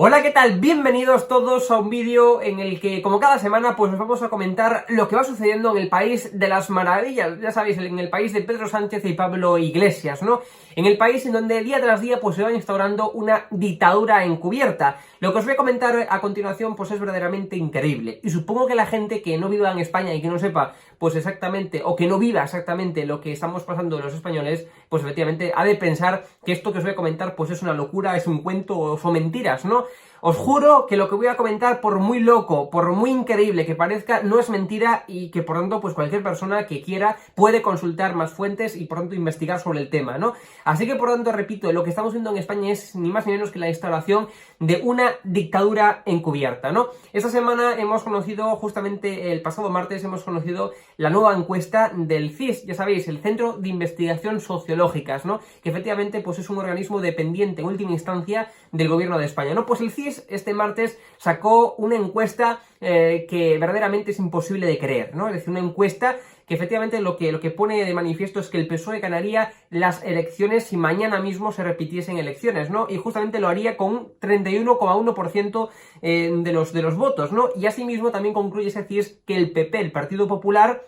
Hola, ¿qué tal? Bienvenidos todos a un vídeo en el que, como cada semana, pues os vamos a comentar lo que va sucediendo en el país de las maravillas, ya sabéis, en el país de Pedro Sánchez y Pablo Iglesias, ¿no? En el país en donde día tras día pues se va instaurando una dictadura encubierta. Lo que os voy a comentar a continuación pues es verdaderamente increíble. Y supongo que la gente que no viva en España y que no sepa pues exactamente, o que no viva exactamente lo que estamos pasando los españoles, pues efectivamente ha de pensar que esto que os voy a comentar pues es una locura, es un cuento o son mentiras, ¿no? Os juro que lo que voy a comentar, por muy loco, por muy increíble que parezca, no es mentira y que por tanto pues cualquier persona que quiera puede consultar más fuentes y por tanto investigar sobre el tema, ¿no? Así que por tanto, repito, lo que estamos viendo en España es ni más ni menos que la instauración de una dictadura encubierta, ¿no? Esta semana hemos conocido, justamente el pasado martes, hemos conocido la nueva encuesta del CIS, ya sabéis, el Centro de Investigación Sociológicas, ¿no? Que efectivamente pues es un organismo dependiente en última instancia del gobierno de España, ¿no? Pues el CIS este martes sacó una encuesta que verdaderamente es imposible de creer, ¿no? Es decir, una encuesta que efectivamente lo que pone de manifiesto es que el PSOE ganaría las elecciones si mañana mismo se repitiesen elecciones, ¿no? Y justamente lo haría con un 31,1% de los votos, ¿no? Y asimismo también concluye ese CIS que el PP, el Partido Popular,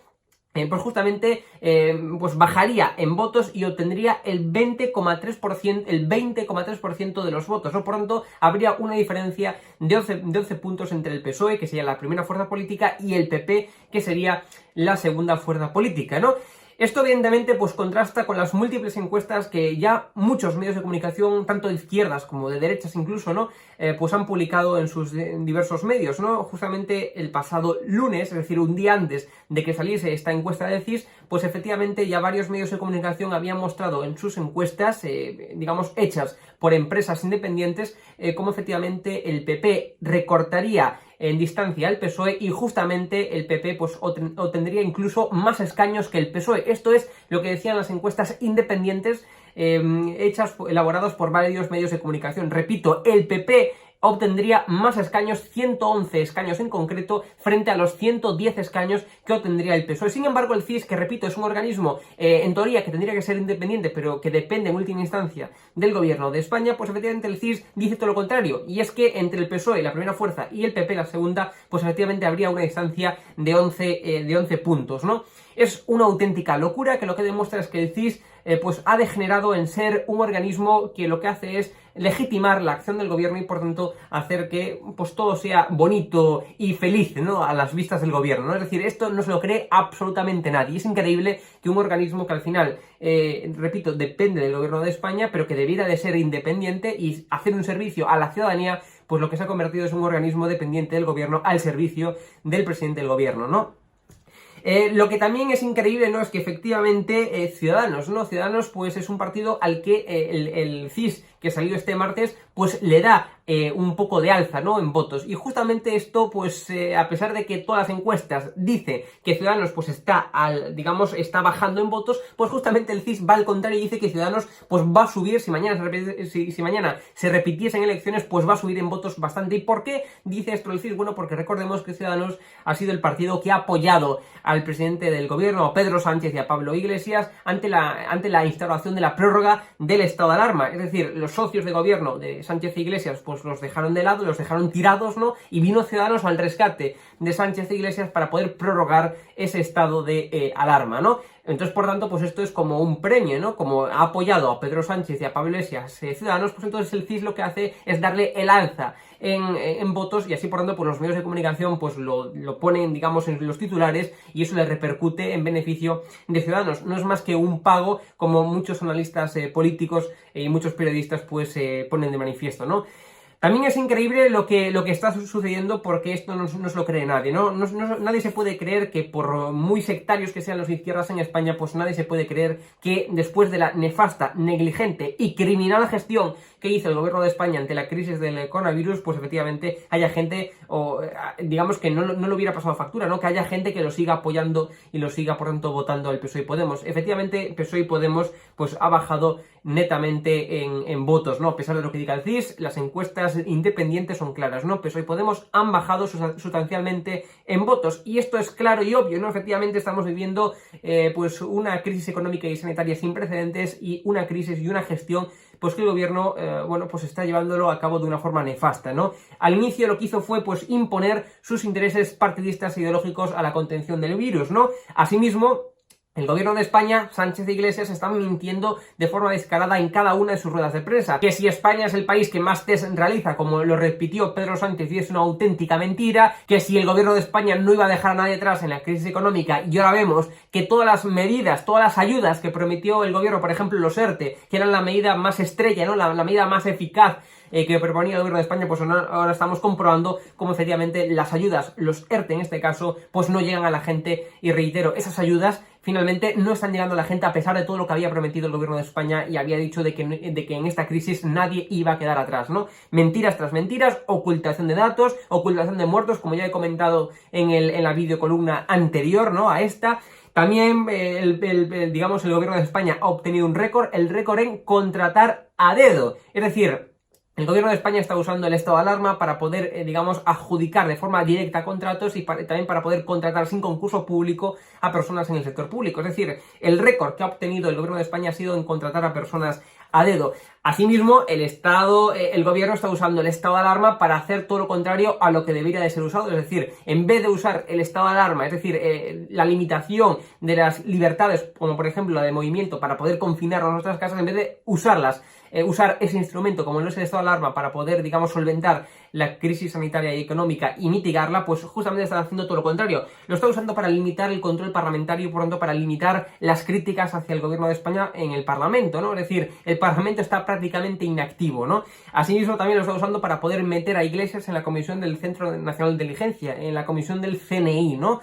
pues justamente pues bajaría en votos y obtendría el 20,3% de los votos, ¿no? Por tanto, habría una diferencia de 11 puntos entre el PSOE, que sería la primera fuerza política, y el PP, que sería la segunda fuerza política, ¿no? Esto evidentemente pues contrasta con las múltiples encuestas que ya muchos medios de comunicación, tanto de izquierdas como de derechas incluso, ¿no? Pues han publicado en sus diversos medios, ¿no? Justamente el pasado lunes, es decir, un día antes de que saliese esta encuesta del CIS, pues efectivamente ya varios medios de comunicación habían mostrado en sus encuestas, digamos, hechas por empresas independientes, cómo efectivamente el PP recortaría en distancia al PSOE y justamente el PP pues obtendría incluso más escaños que el PSOE. Esto es lo que decían las encuestas independientes elaboradas por varios medios de comunicación. Repito, el PP obtendría más escaños, 111 escaños en concreto, frente a los 110 escaños que obtendría el PSOE. Sin embargo, el CIS, que repito, es un organismo en teoría que tendría que ser independiente, pero que depende en última instancia del gobierno de España, pues efectivamente el CIS dice todo lo contrario, y es que entre el PSOE, la primera fuerza, y el PP, la segunda, pues efectivamente habría una distancia de 11 puntos, ¿no? Es una auténtica locura que lo que demuestra es que el CIS pues ha degenerado en ser un organismo que lo que hace es legitimar la acción del gobierno y por tanto hacer que pues todo sea bonito y feliz, ¿no? A las vistas del gobierno, ¿no? Es decir, esto no se lo cree absolutamente nadie. Es increíble que un organismo que al final, repito, depende del gobierno de España, pero que debiera de ser independiente y hacer un servicio a la ciudadanía, pues lo que se ha convertido es un organismo dependiente del gobierno al servicio del presidente del gobierno, ¿no? Lo que también es increíble, ¿no? Es que efectivamente Ciudadanos, ¿no? Ciudadanos pues es un partido al que el CIS que salió este martes pues le da un poco de alza, ¿no? En votos. Y justamente esto pues a pesar de que todas las encuestas dice que Ciudadanos pues está está bajando en votos, pues justamente el CIS va al contrario y dice que Ciudadanos pues va a subir, si mañana se repitiesen elecciones, pues va a subir en votos bastante. ¿Y por qué dice esto el CIS? Bueno, porque recordemos que Ciudadanos ha sido el partido que ha apoyado al presidente del gobierno, a Pedro Sánchez y a Pablo Iglesias, ante la instauración de la prórroga del estado de alarma. Es decir, los socios de gobierno de Sánchez e Iglesias pues los dejaron de lado, los dejaron tirados, ¿no? Y vino Ciudadanos al rescate de Sánchez e Iglesias para poder prorrogar ese estado de alarma, ¿no? Entonces, por tanto, pues esto es como un premio, ¿no? Como ha apoyado a Pedro Sánchez y a Pablo Iglesias Ciudadanos, pues entonces el CIS lo que hace es darle el alza en votos y así, por tanto, pues los medios de comunicación pues lo ponen, digamos, en los titulares y eso le repercute en beneficio de Ciudadanos. No es más que un pago, como muchos analistas políticos y muchos periodistas pues ponen de manifiesto, ¿no? También es increíble lo que está sucediendo porque esto no se lo cree nadie, ¿no? Nadie se puede creer que por muy sectarios que sean los de izquierdas en España, pues nadie se puede creer que después de la nefasta, negligente y criminal gestión que hizo el gobierno de España ante la crisis del coronavirus, pues efectivamente haya gente, o digamos que no lo hubiera pasado factura, ¿no? Que haya gente que lo siga apoyando y lo siga, por tanto, votando al PSOE y Podemos. Efectivamente, PSOE y Podemos pues ha bajado netamente en votos, ¿no? A pesar de lo que diga el CIS, las encuestas independientes son claras, ¿no? PSOE y Podemos han bajado sustancialmente en votos y esto es claro y obvio, ¿no? Efectivamente estamos viviendo pues una crisis económica y sanitaria sin precedentes y una crisis y una gestión pues que el gobierno, bueno, pues está llevándolo a cabo de una forma nefasta, ¿no? Al inicio lo que hizo fue, pues, imponer sus intereses partidistas e ideológicos a la contención del virus, ¿no? Asimismo, el gobierno de España, Sánchez e Iglesias, están mintiendo de forma descarada en cada una de sus ruedas de prensa. Que si España es el país que más test realiza, como lo repitió Pedro Sánchez, y es una auténtica mentira. Que si el gobierno de España no iba a dejar a nadie atrás en la crisis económica, y ahora vemos que todas las medidas, todas las ayudas que prometió el gobierno, por ejemplo los ERTE, que eran la medida más estrella, ¿no? La medida más eficaz que proponía el gobierno de España, pues ahora estamos comprobando cómo efectivamente las ayudas, los ERTE en este caso, pues no llegan a la gente. Y reitero, esas ayudas finalmente no están llegando a la gente a pesar de todo lo que había prometido el gobierno de España y había dicho de que en esta crisis nadie iba a quedar atrás, ¿no? Mentiras tras mentiras, ocultación de datos, ocultación de muertos, como ya he comentado en la videocolumna anterior, ¿no? A esta. También, digamos, el gobierno de España ha obtenido un récord, el récord en contratar a dedo. Es decir, el gobierno de España está usando el estado de alarma para poder, digamos, adjudicar de forma directa contratos y también para poder contratar sin concurso público a personas en el sector público. Es decir, el récord que ha obtenido el gobierno de España ha sido en contratar a personas a dedo. Asimismo, el gobierno está usando el estado de alarma para hacer todo lo contrario a lo que debería de ser usado. Es decir, en vez de usar el estado de alarma, es decir, la limitación de las libertades, como por ejemplo la de movimiento, para poder confinarnos en nuestras casas, en vez de usarlas, usar ese instrumento como no es el estado de alarma para poder, digamos, solventar la crisis sanitaria y económica y mitigarla, pues justamente están haciendo todo lo contrario. Lo está usando para limitar el control parlamentario y por tanto para limitar las críticas hacia el gobierno de España en el Parlamento, ¿no? Es decir, el Parlamento está prácticamente inactivo, ¿no? Asimismo también lo está usando para poder meter a Iglesias en la comisión del Centro Nacional de Inteligencia, en la comisión del CNI, ¿no?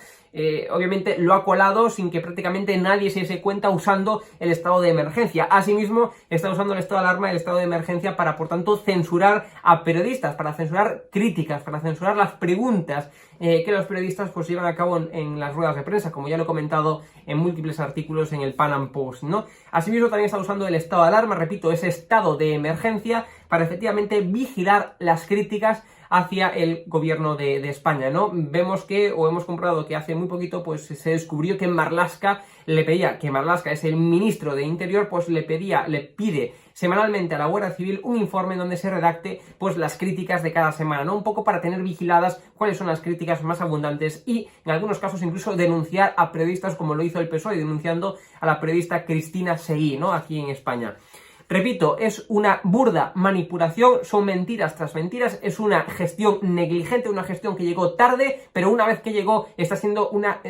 Obviamente lo ha colado sin que prácticamente nadie se dé cuenta usando el estado de emergencia. Asimismo, está usando el estado de alarma y el estado de emergencia para, por tanto, censurar a periodistas, para censurar críticas, para censurar las preguntas que los periodistas pues llevan a cabo en las ruedas de prensa, como ya lo he comentado en múltiples artículos en el Pan Am Post, ¿no? Asimismo, también está usando el estado de alarma, repito, ese estado de emergencia, para efectivamente vigilar las críticas hacia el gobierno de España, ¿no? Vemos que, o hemos comprobado que hace muy poquito, pues se descubrió que Marlaska es el ministro de Interior, pues le pide semanalmente a la Guardia Civil un informe donde se redacte, pues, las críticas de cada semana, ¿no? Un poco para tener vigiladas cuáles son las críticas más abundantes y, en algunos casos, incluso denunciar a periodistas, como lo hizo el PSOE, denunciando a la periodista Cristina Seguí, ¿no? Aquí en España. Repito, es una burda manipulación, son mentiras tras mentiras, es una gestión negligente, una gestión que llegó tarde, pero una vez que llegó está siendo una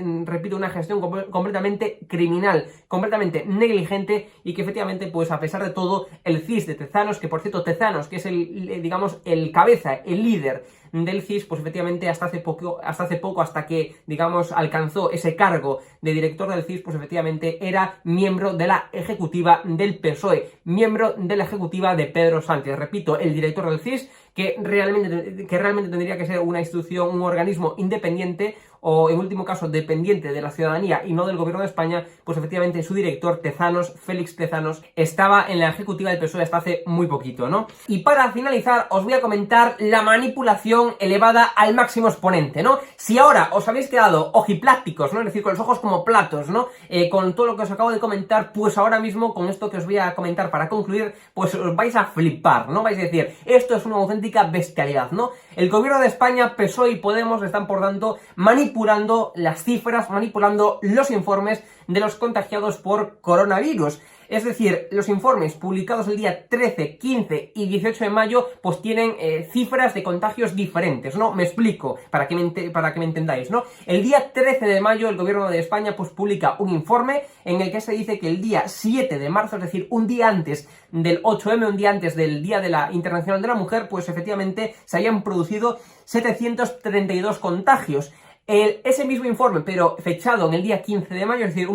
gestión completamente criminal, completamente negligente y que efectivamente, pues a pesar de todo, el CIS de Tezanos, que por cierto Tezanos, que es el cabeza, el líder del CIS, pues efectivamente hasta hace poco, hasta que, digamos, alcanzó ese cargo de director del CIS, pues efectivamente era miembro de la ejecutiva del PSOE, miembro de la ejecutiva de Pedro Sánchez. Repito, el director del CIS, que realmente tendría que ser una institución, un organismo independiente, o en último caso dependiente de la ciudadanía y no del gobierno de España, pues efectivamente su director, Tezanos, Félix Tezanos, estaba en la ejecutiva del PSOE hasta hace muy poquito, ¿no? Y para finalizar, os voy a comentar la manipulación elevada al máximo exponente, ¿no? Si ahora os habéis quedado ojiplácticos, ¿no? Es decir, con los ojos como platos, ¿no? Con todo lo que os acabo de comentar, pues ahora mismo, con esto que os voy a comentar para concluir, pues os vais a flipar, ¿no? Vais a decir, esto es una auténtica bestialidad, ¿no? El gobierno de España, PSOE y Podemos están, por tanto, manipulando las cifras, manipulando los informes de los contagiados por coronavirus. Es decir, los informes publicados el día 13, 15 y 18 de mayo pues tienen cifras de contagios diferentes, ¿no? Me explico, para que me entendáis, ¿no? El día 13 de mayo el gobierno de España pues publica un informe en el que se dice que el día 7 de marzo, es decir, un día antes del 8M, un día antes del Día de la Internacional de la Mujer, pues efectivamente se habían producido 732 contagios. Ese mismo informe, pero fechado en el día 15 de mayo, es decir,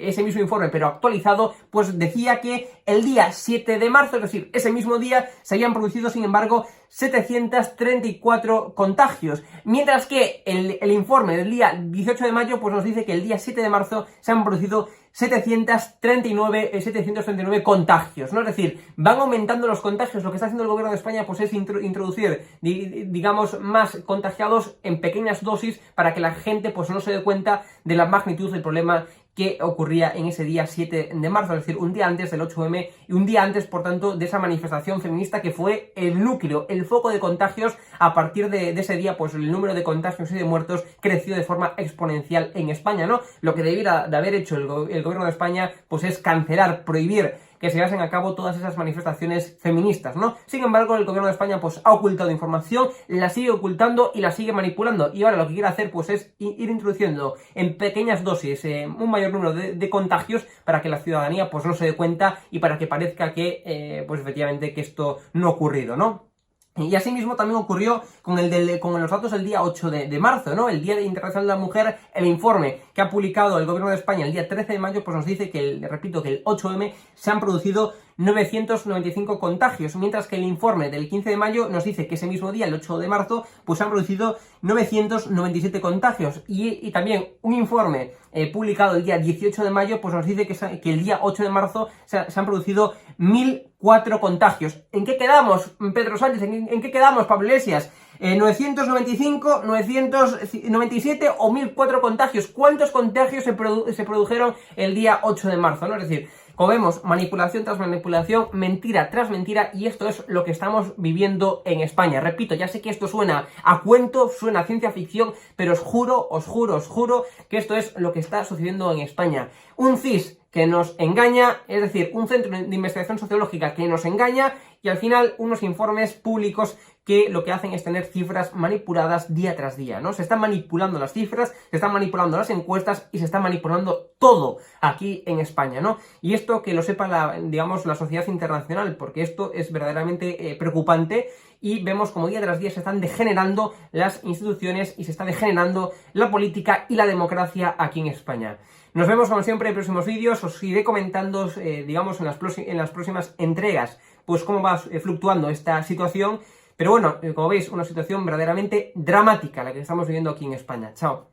ese mismo informe, pero actualizado, pues decía que el día 7 de marzo, es decir, ese mismo día, se habían producido, sin embargo, 734 contagios. Mientras que el informe del día 18 de mayo, pues nos dice que el día 7 de marzo se han producido 739 contagios, ¿no? Es decir, van aumentando los contagios. Lo que está haciendo el gobierno de España pues es introducir, digamos, más contagiados en pequeñas dosis para que la gente pues no se dé cuenta de la magnitud del problema que ocurría en ese día 7 de marzo, es decir, un día antes del 8M y un día antes, por tanto, de esa manifestación feminista que fue el núcleo, el foco de contagios. A partir de ese día, pues el número de contagios y de muertos creció de forma exponencial en España, ¿no? Lo que debiera de haber hecho el gobierno de España, pues es cancelar, prohibir que se llevasen a cabo todas esas manifestaciones feministas, ¿no? Sin embargo, el gobierno de España pues ha ocultado información, la sigue ocultando y la sigue manipulando, y ahora lo que quiere hacer pues es ir introduciendo en pequeñas dosis un mayor número de contagios para que la ciudadanía pues no se dé cuenta y para que parezca que pues efectivamente que esto no ha ocurrido, ¿no? Y asimismo también ocurrió con los datos del día 8 de marzo, ¿no? El Día Internacional de la Mujer. El informe que ha publicado el Gobierno de España el día 13 de mayo, pues nos dice que, repito, que el 8M se han producido 995 contagios, mientras que el informe del 15 de mayo nos dice que ese mismo día, el 8 de marzo, pues se han producido 997 contagios. Y también un informe publicado el día 18 de mayo, pues nos dice que el día 8 de marzo se han producido 1004 contagios. ¿En qué quedamos, Pedro Sánchez? ¿En qué quedamos, Pablo Iglesias? 995, 997 o 1004 contagios. ¿Cuántos contagios se produjeron el día 8 de marzo, ¿no? Es decir, como vemos, manipulación tras manipulación, mentira tras mentira, y esto es lo que estamos viviendo en España. Repito, ya sé que esto suena a cuento, suena a ciencia ficción, pero os juro que esto es lo que está sucediendo en España. Un CIS que nos engaña, es decir, un centro de investigación sociológica que nos engaña, y al final unos informes públicos que lo que hacen es tener cifras manipuladas día tras día, ¿no? Se están manipulando las cifras, se están manipulando las encuestas y se está manipulando todo aquí en España, ¿no? Y esto que lo sepa la sociedad internacional, porque esto es verdaderamente preocupante, y vemos como día tras día se están degenerando las instituciones y se está degenerando la política y la democracia aquí en España. Nos vemos como siempre en próximos vídeos. Os iré comentando, en las próximas entregas, pues cómo va fluctuando esta situación. Pero bueno, como veis, una situación verdaderamente dramática la que estamos viviendo aquí en España. Chao.